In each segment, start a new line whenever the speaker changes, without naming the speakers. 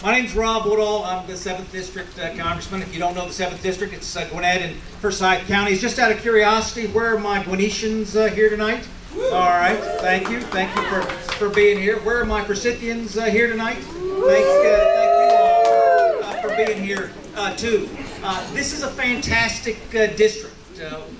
My name's Rob Woodall. I'm the 7th District Congressman. If you don't know the 7th District, it's Gwinnett and Forsyth counties. Just out of curiosity, where are my Gwinnetians here tonight? All right, thank you. Thank you for being here. Where are my Forsythians here tonight? Thank you all for being here too. This is a fantastic district.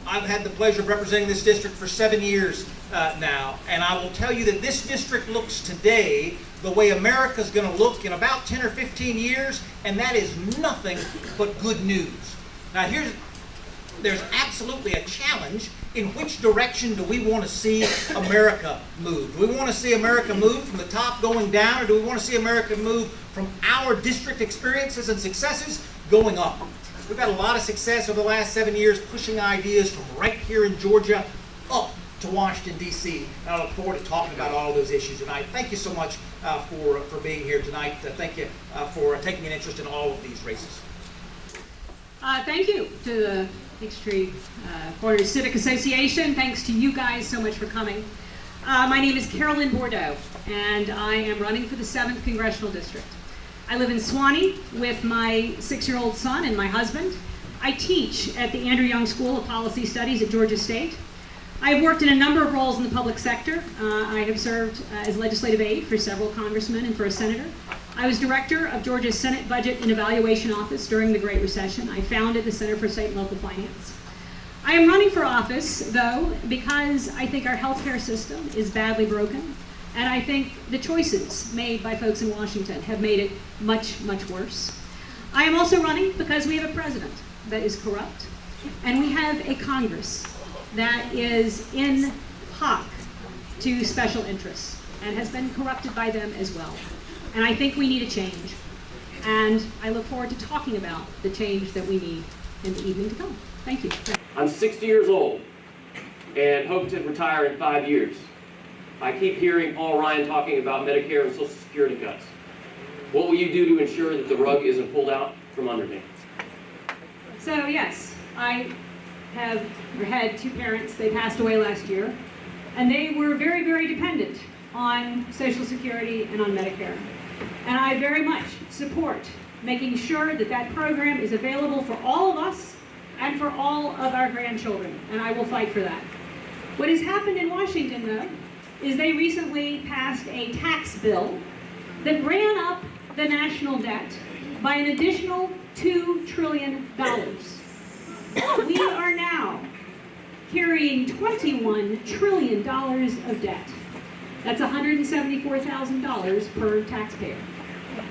I've had the pleasure of representing this district for 7 years now, and I will tell you that this district looks today the way America's going to look in about 10 or 15 years, and that is nothing but good news. Now there's absolutely a challenge. In which direction do we want to see America move? Do we want to see America move from the top going down, or do we want to see America move from our district experiences and successes going up? We've had a lot of success over the last 7 years pushing ideas from right here in Georgia up to Washington, D.C. And I look forward to talking about all of those issues tonight. Thank you so much for being here tonight. Thank you for taking an interest in all of these races.
Thank you to the Peachtree Corners Civic Association. Thanks to you guys so much for coming. My name is Carolyn Bourdeaux, and I am running for the 7th Congressional District. I live in Suwanee with my 6-year-old son and my husband. I teach at the Andrew Young School of Policy Studies at Georgia State. I have worked in a number of roles in the public sector. I have served as legislative aide for several congressmen and for a senator. I was director of Georgia's Senate Budget and Evaluation Office during the Great Recession. I founded the Center for State and Local Finance. I am running for office, though, because I think our healthcare system is badly broken, and I think the choices made by folks in Washington have made it much, much worse. I am also running because we have a president that is corrupt, and we have a Congress that is in hock to special interests and has been corrupted by them as well. And I think we need a change. And I look forward to talking about the change that we need in the evening to come. Thank you.
I'm 60 years old and hope to retire in 5 years. I keep hearing Paul Ryan talking about Medicare and Social Security cuts. What will you do to ensure that the rug isn't pulled out from under me?
So yes, I had 2 parents. They passed away last year. And they were very, very dependent on Social Security and on Medicare. And I very much support making sure that that program is available for all of us and for all of our grandchildren, and I will fight for that. What has happened in Washington, though, is they recently passed a tax bill that ran up the national debt by an additional $2 trillion. We are now carrying $21 trillion of debt. That's $174,000 per taxpayer.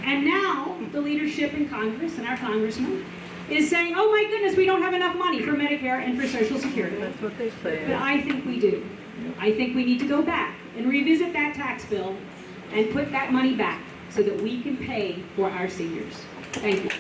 And now the leadership in Congress and our congressman is saying, oh my goodness, we don't have enough money for Medicare and for Social Security.
That's what they say.
But I think we do. I think we need to go back and revisit that tax bill and put that money back so that we can pay for our seniors. Thank you.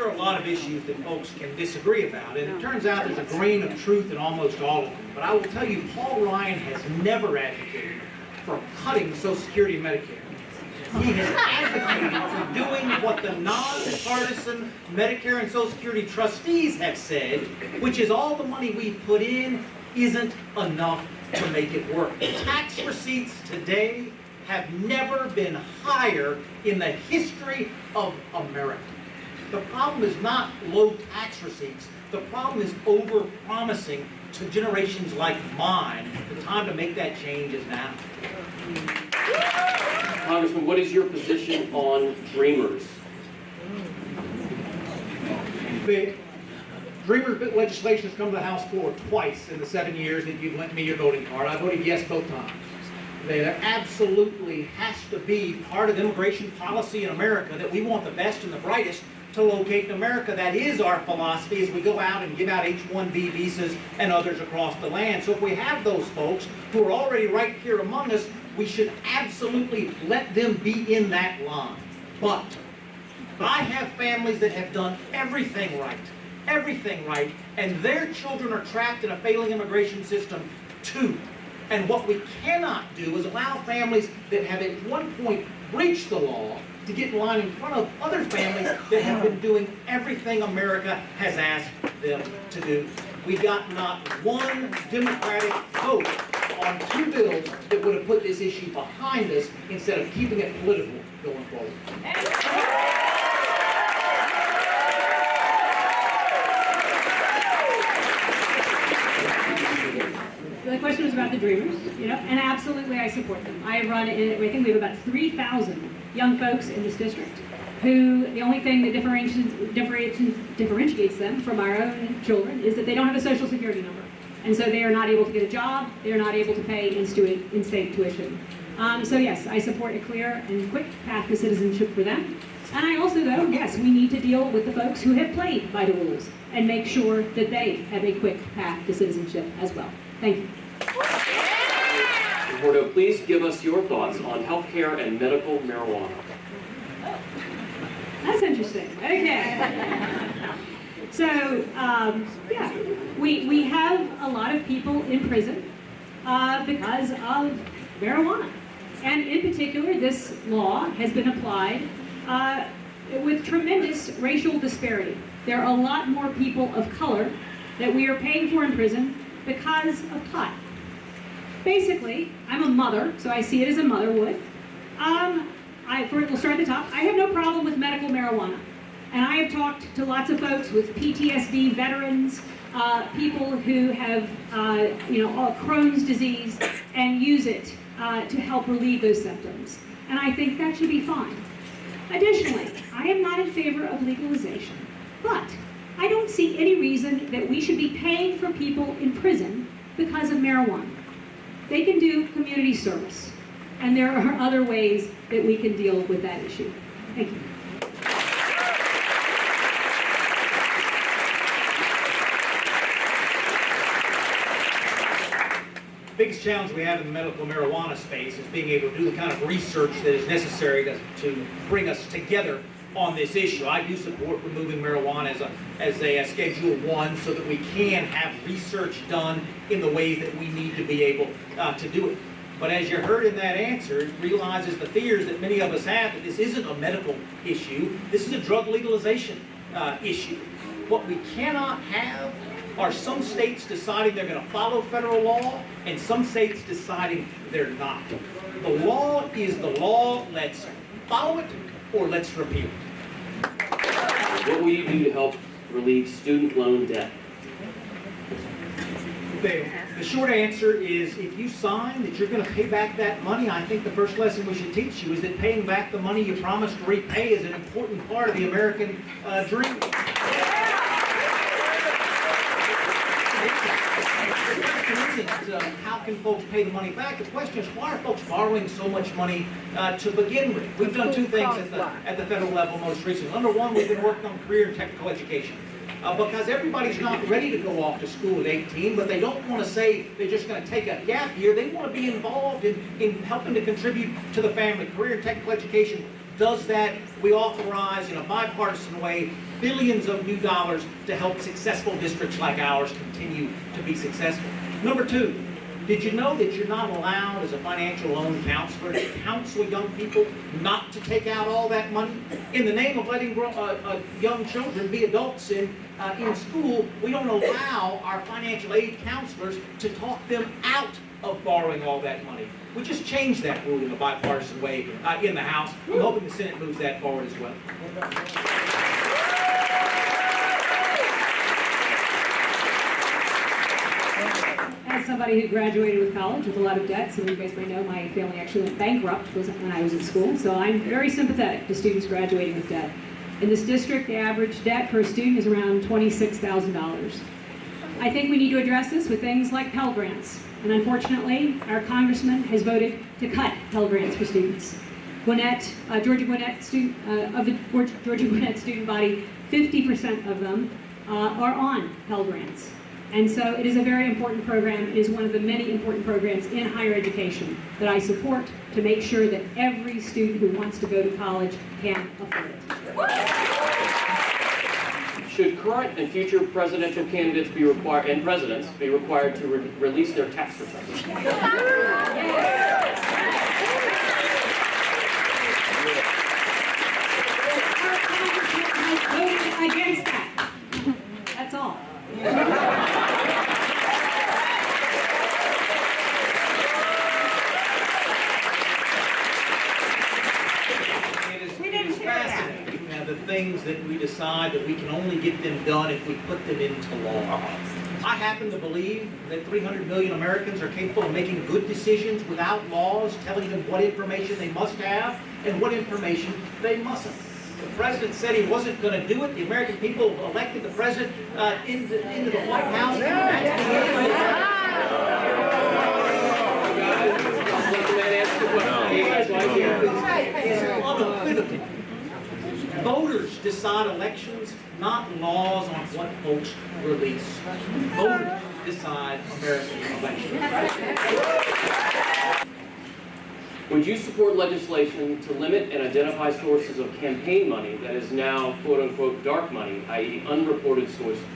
A lot of issues that folks can disagree about, and it turns out there's a grain of truth in almost all of them. But I will tell you, Paul Ryan has never advocated for cutting Social Security and Medicare. He has advocated for doing what the nonpartisan Medicare and Social Security trustees have said, which is all the money we've put in isn't enough to make it work. Tax receipts today have never been higher in the history of America. The problem is not low tax receipts. The problem is over-promising to generations like mine. The time to make that change is now.
Congressman, what is your position on Dreamers?
The Dreamers legislation has come to the House floor twice in the 7 years that you've lent me your voting card. I voted yes both times. There absolutely has to be part of immigration policy in America that we want the best and the brightest to locate in America. That is our philosophy as we go out and give out H-1B visas and others across the land. So if we have those folks who are already right here among us, we should absolutely let them be in that line. But I have families that have done everything right, and their children are trapped in a failing immigration system too. And what we cannot do is allow families that have at one point breached the law to get in line in front of other families that have been doing everything America has asked them to do. We got not one Democratic vote on 2 bills that would have put this issue behind us instead of keeping it political going forward.
The question was about the Dreamers, and absolutely I support them. I run, I think we have about 3,000 young folks in this district who, the only thing that differentiates them from our own children is that they don't have a social security number. And so they are not able to get a job, they are not able to pay in-state tuition. So yes, I support a clear and quick path to citizenship for them. And I also, though, yes, we need to deal with the folks who have played by the rules and make sure that they have a quick path to citizenship as well. Thank you.
Bourdeaux, please give us your thoughts on healthcare and medical marijuana.
That's interesting. Okay. So, yeah, we have a lot of people in prison because of marijuana. And in particular, this law has been applied with tremendous racial disparity. There are a lot more people of color that we are paying for in prison because of pot. Basically, I'm a mother, so I see it as a mother would. We'll start at the top. I have no problem with medical marijuana. And I have talked to lots of folks with PTSD, veterans, people who have, Crohn's disease and use it to help relieve those symptoms. And I think that should be fine. Additionally, I am not in favor of legalization, but I don't see any reason that we should be paying for people in prison because of marijuana. They can do community service, and there are other ways that we can deal with that issue. Thank you.
The biggest challenge we have in the medical marijuana space is being able to do the kind of research that is necessary to bring us together on this issue. I do support removing marijuana as a Schedule 1 so that we can have research done in the ways that we need to be able to do it. But as you heard in that answer, it realizes the fears that many of us have that this isn't a medical issue, this is a drug legalization issue. What we cannot have are some states deciding they're going to follow federal law and some states deciding they're not. The law is the law. Let's follow it or let's repeal it.
What will you do to help relieve student loan debt?
The short answer is if you sign that you're going to pay back that money, I think the first lesson we should teach you is that paying back the money you promised to repay is an important part of the American dream. How can folks pay the money back? The question is, why are folks borrowing so much money to begin with? We've done 2 things at the federal level most recently. Number 1, we've been working on career and technical education. Because everybody's not ready to go off to school at 18, but they don't want to say they're just going to take a gap year. They want to be involved in helping to contribute to the family. Career and technical education does that. We authorize, in a bipartisan way, billions of new dollars to help successful districts like ours continue to be successful. Number 2, did you know that you're not allowed as a financial loan counselor to counsel young people not to take out all that money? In the name of letting young children be adults in school, we don't allow our financial aid counselors to talk them out of borrowing all that money. We just changed that rule in a bipartisan way in the House. I'm hoping the Senate moves that forward as well.
As somebody who graduated with college with a lot of debt, some of you guys may know my family actually went bankrupt when I was in school, so I'm very sympathetic to students graduating with debt. In this district, the average debt for a student is around $26,000. I think we need to address this with things like Pell Grants, and unfortunately, our congressman has voted to cut Pell Grants for students. Georgia Gwinnett of the Georgia Gwinnett student body, 50% of them are on Pell Grants. And so it is a very important program. It is one of the many important programs in higher education that I support to make sure that every student who wants to go to college can afford it.
Should current and future presidential candidates and presidents be required to release their tax returns?
Our congressman has voted against that. That's all.
have the things that we decide that we can only get them done if we put them into law. I happen to believe that 300 million Americans are capable of making good decisions without laws telling them what information they must have and what information they mustn't. The president said he wasn't going to do it. The American people elected the president into the White House. It's unequivocal. Voters decide elections, not laws on what folks release. Voters decide American elections.
Would you support legislation to limit and identify sources of campaign money that is now quote-unquote dark money, i.e. unreported sources?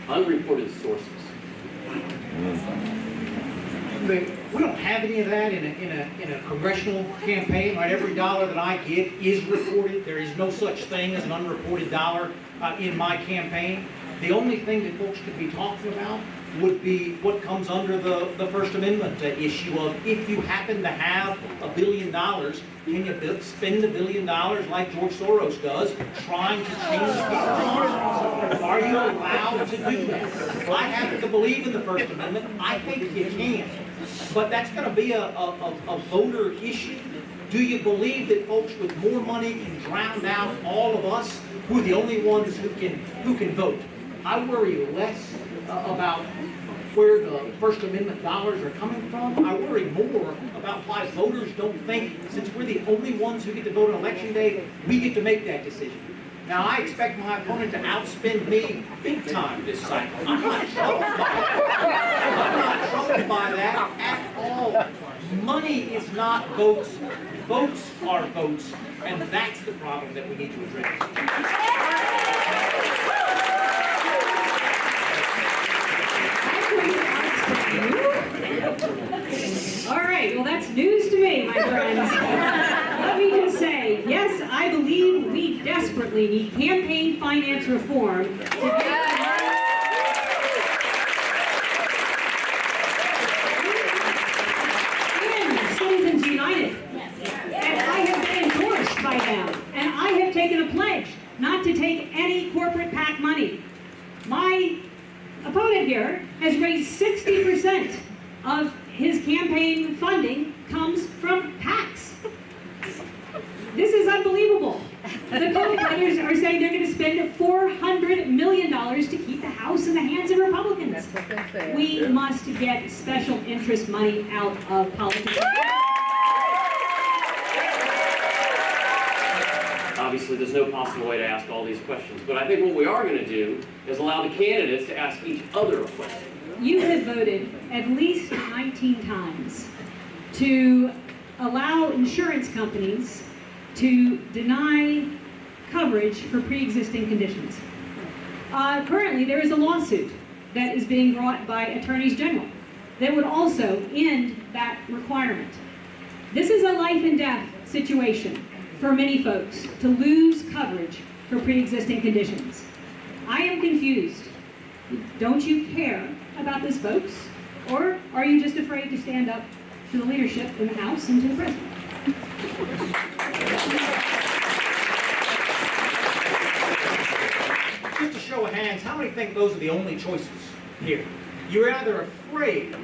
We don't have any of that in a congressional campaign. Right? Every dollar that I get is reported. There is no such thing as an unreported dollar in my campaign. The only thing that folks could be talking about would be what comes under the First Amendment issue of if you happen to have $1 billion, can you spend $1 billion like George Soros does, trying to change people's lives? Are you allowed to do that? I happen to believe in the First Amendment. I think you can. But that's going to be a voter issue. Do you believe that folks with more money can drown out all of us who are the only ones who can vote? I worry less about where the First Amendment dollars are coming from. I worry more about why voters don't think, since we're the only ones who get to vote on Election Day, we get to make that decision. Now, I expect my opponent to outspend me big time this cycle. I'm not troubled by that. I'm not troubled by that at all. Money is not votes. Votes are votes. And that's the problem that we need to address.
All right, well, that's news to me, my friends. Let me just say, yes, I believe we desperately need campaign finance reform to get Citizens United. And I have been endorsed by them. And I have taken a pledge not to take any corporate PAC money. My opponent here has raised 60% of his campaign funding comes from PACs. This is unbelievable. The Koch brothers are saying they're going to spend $400 million to keep the House in the hands of Republicans. We must get special interest money out of politics.
Obviously, there's no possible way to ask all these questions, but I think what we are going to do is allow the candidates to ask each other a question.
You have voted at least 19 times to allow insurance companies to deny coverage for pre-existing conditions. Currently, there is a lawsuit that is being brought by attorneys general that would also end that requirement. This is a life and death situation for many folks to lose coverage for pre-existing conditions. I am confused. Don't you care about this, folks? Or are you just afraid to stand up to the leadership in the House and to the President?
Just a show of hands, how many think those are the only choices here? You're either afraid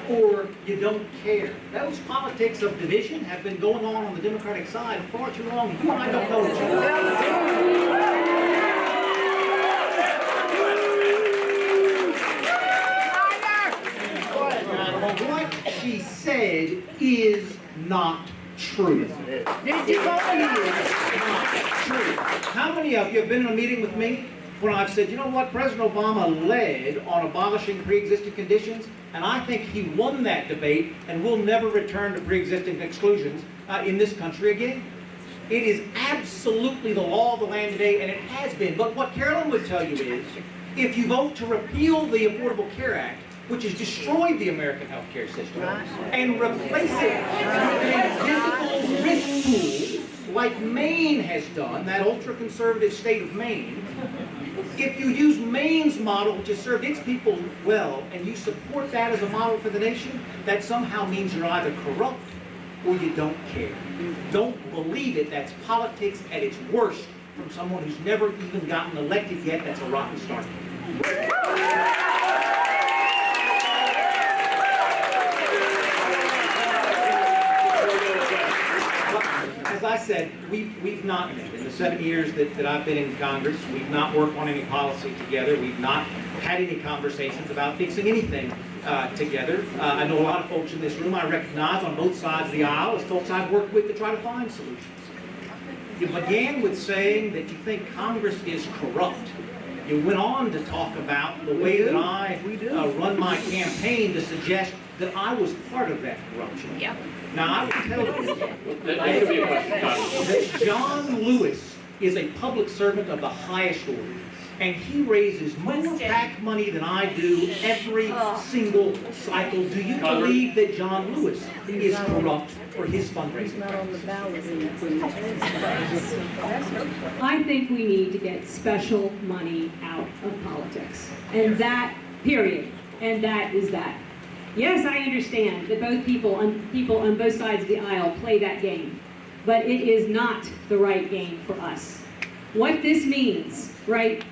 or you don't care. Those politics of division have been going on the Democratic side far too long. You and I don't know each other. What she said is not true. It is not true. How many of you have been in a meeting with me when I've said, you know what, President Obama led on abolishing pre-existing conditions, and I think he won that debate, and we'll never return to pre-existing exclusions in this country again? It is absolutely the law of the land today, and it has been. But what Carolyn would tell you is, if you vote to repeal the Affordable Care Act, which has destroyed the American health care system, and replace it with a visible risk pool, like Maine has done, that ultra-conservative state of Maine, if you use Maine's model, which has served its people well, and you support that as a model for the nation, that somehow means you're either corrupt or you don't care. Don't believe it. That's politics at its worst from someone who's never even gotten elected yet. That's a rocky start. As I said, we've not met. In the 7 years that I've been in Congress, we've not worked on any policy together. We've not had any conversations about fixing anything together. I know a lot of folks in this room I recognize on both sides of the aisle as folks I've worked with to try to find solutions. You began with saying that you think Congress is corrupt. You went on to talk about the way that I run my campaign to suggest that I was part of that corruption.
Yeah.
Now, I will tell you
That could be a question, Congressman.
that John Lewis is a public servant of the highest order, and he raises more PAC money than I do every single cycle. Do you believe that John Lewis is corrupt for his fundraising?
I think we need to get special money out of politics. And that, period. And that is that. Yes, I understand that both people on both sides of the aisle play that game, but it is not the right game for us. What this means, right,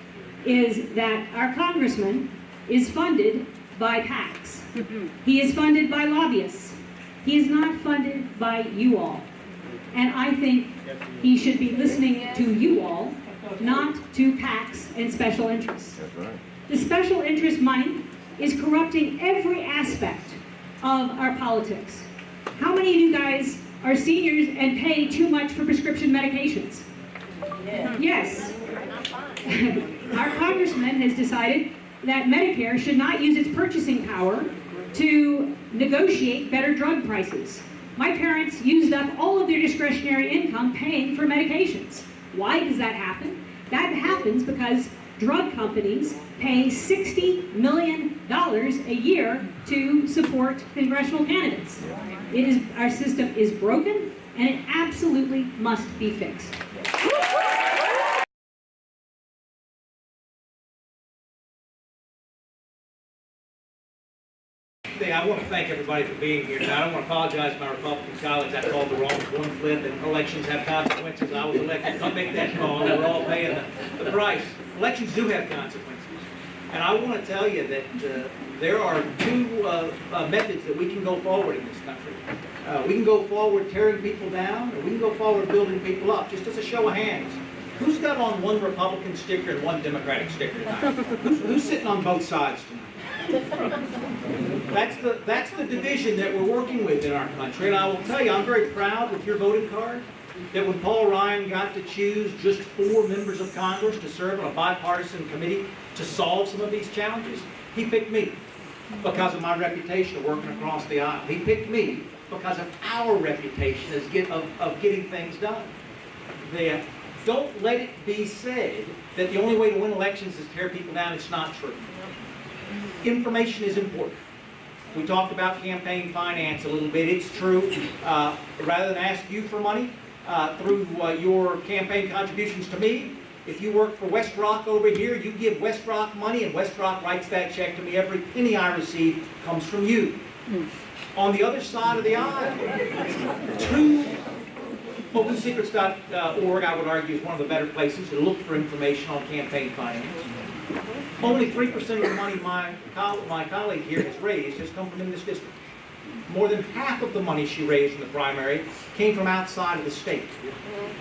is that our congressman is funded by PACs. He is funded by lobbyists. He is not funded by you all. And I think he should be listening to you all, not to PACs and special interests.
That's right.
The special interest money is corrupting every aspect of our politics. How many of you guys are seniors and pay too much for prescription medications? Yes. Our congressman has decided that Medicare should not use its purchasing power to negotiate better drug prices. My parents used up all of their discretionary income paying for medications. Why does that happen? That happens because drug companies pay $60 million a year to support congressional candidates. Our system is broken, and it absolutely must be fixed.
I want to thank everybody for being here tonight. I want to apologize to my Republican colleagues. I called the wrong one flip, and elections have consequences. I was elected. Don't make that call. We're all paying the price. Elections do have consequences. And I want to tell you that there are two methods that we can go forward in this country. We can go forward tearing people down, or we can go forward building people up, just as a show of hands. Who's got on one Republican sticker and one Democratic sticker tonight? Who's sitting on both sides tonight? That's the division that we're working with in our country. And I will tell you, I'm very proud with your voting card that when Paul Ryan got to choose just 4 members of Congress to serve on a bipartisan committee to solve some of these challenges, he picked me because of my reputation of working across the aisle. He picked me because of our reputation of getting things done. Don't let it be said that the only way to win elections is to tear people down. It's not true. Information is important. We talked about campaign finance a little bit. It's true. Rather than ask you for money through your campaign contributions to me, if you work for West Rock over here, you give West Rock money, and West Rock writes that check to me. Every penny I receive comes from you. On the other side of the aisle, OpenSecrets.org, I would argue, is one of the better places to look for information on campaign finance. Only 3% of the money my colleague here has raised has come from in this district. More than half of the money she raised in the primary came from outside of the state.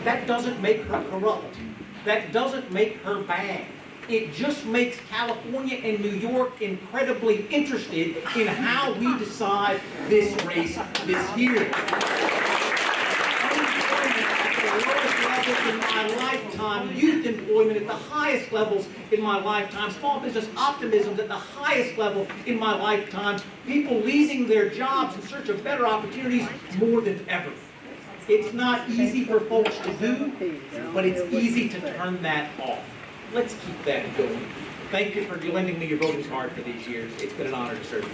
That doesn't make her corrupt. That doesn't make her bad. It just makes California and New York incredibly interested in how we decide this race this year. In my lifetime, youth employment at the highest levels in my lifetime, small business optimism at the highest level in my lifetime, people leaving their jobs in search of better opportunities more than ever. It's not easy for folks to do, but it's easy to turn that off. Let's keep that going. Thank you for lending me your voting card for these years. It's been an honor to serve you.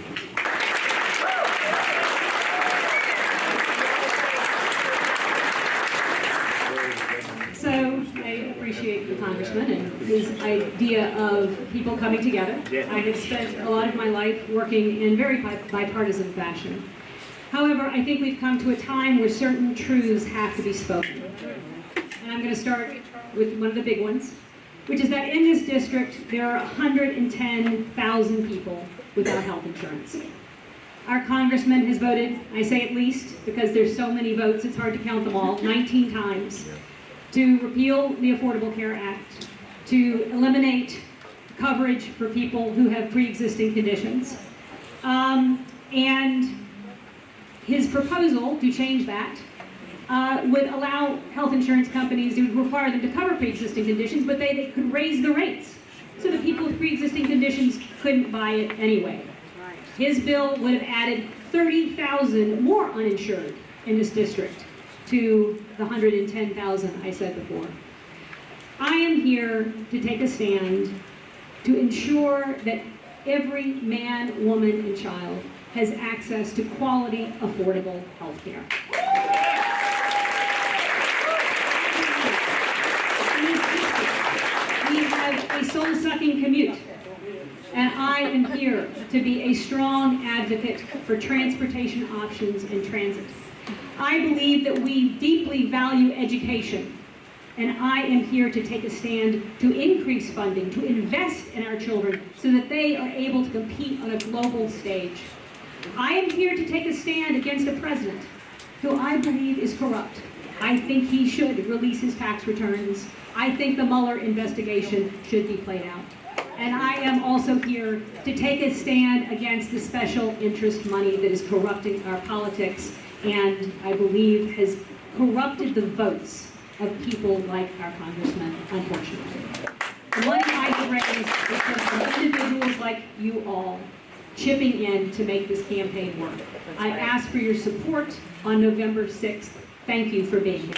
So I appreciate the Congressman and his idea of people coming together. I have spent a lot of my life working in very bipartisan fashion. However, I think we've come to a time where certain truths have to be spoken. and I'm going to start with one of the big ones, which is that in this district, there are 110,000 people without health insurance. Our congressman has voted, I say at least, because there's so many votes, it's hard to count them all, 19 times, to repeal the Affordable Care Act, to eliminate coverage for people who have pre-existing conditions. And his proposal to change that would allow health insurance companies, it would require them to cover pre-existing conditions, but they could raise the rates so that people with pre-existing conditions couldn't buy it anyway. His bill would have added 30,000 more uninsured in this district to the 110,000 I said before. I am here to take a stand to ensure that every man, woman, and child has access to quality, affordable health care. We have a soul-sucking commute, and I am here to be a strong advocate for transportation options and transit. I believe that we deeply value education, and I am here to take a stand to increase funding, to invest in our children so that they are able to compete on a global stage. I am here to take a stand against a president who I believe is corrupt. I think he should release his tax returns. I think the Mueller investigation should be played out. And I am also here to take a stand against the special interest money that is corrupting our politics and I believe has corrupted the votes of people like our congressman, unfortunately. One I would raise is from individuals like you all chipping in to make this campaign work. I ask for your support on November 6th. Thank you for being here.